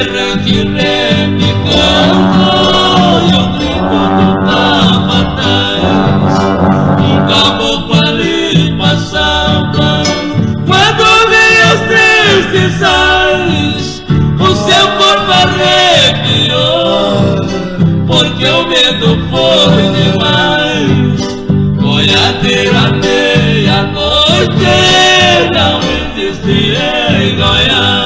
berrante repicando e o grito do capataz. Um caboclo ali passava, quando veio os tristes sais, o seu corpo arrepiou, porque o medo foi demais. Boiadeira meia-noite não existia em Goiás.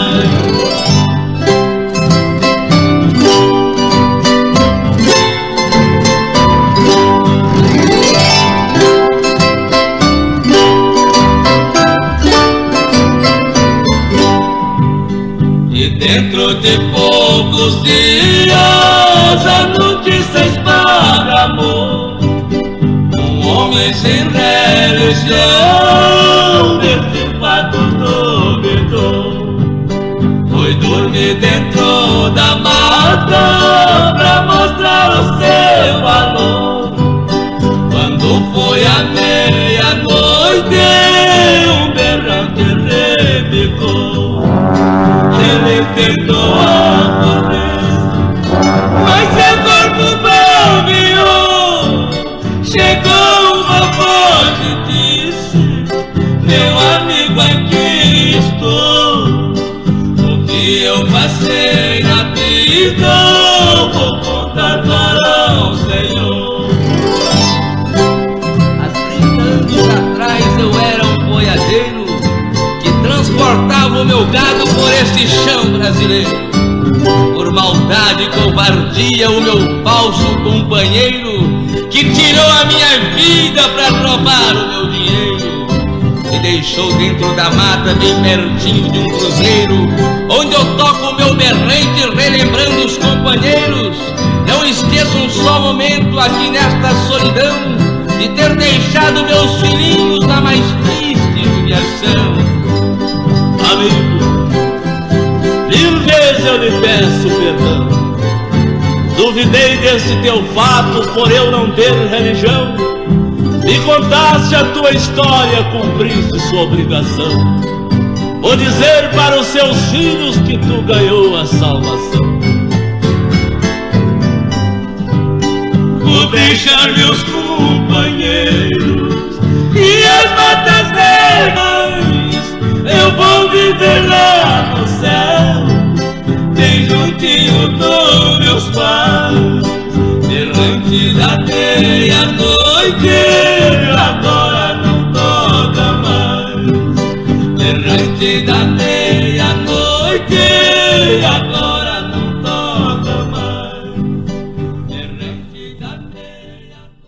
E dentro de poucos dias a notícia esparramou. Um homem sem religião desse fato duvidou. Foi dormir dentro da mata pra mostrar o seu valor. Quando foi à meia-noite, um berrante repicou. Ele tentou correr, mas seu corpo bambeou. Chegou uma voz e disse: meu amigo, aqui estou. O que eu passei na vida vou contar para o Senhor. Há 30 anos atrás eu era um boiadeiro que transportava o meu gado por este chão brasileiro. Por maldade e covardia, o meu falso companheiro, que tirou a minha vida pra roubar o meu dinheiro, me deixou dentro da mata, bem pertinho de um cruzeiro, onde eu toco o meu berrante relembrando os companheiros. Não esqueço um só momento aqui nesta solidão de ter deixado meus filhinhos na mais triste humilhação. Amigo, mil vezes eu lhe peço perdão. Duvidei desse teu fato por eu não ter religião. Me contaste a tua história, cumpriste sua obrigação. Vou dizer para os seus filhos que tu ganhou a salvação. Vou deixar meus companheiros e as matas verdes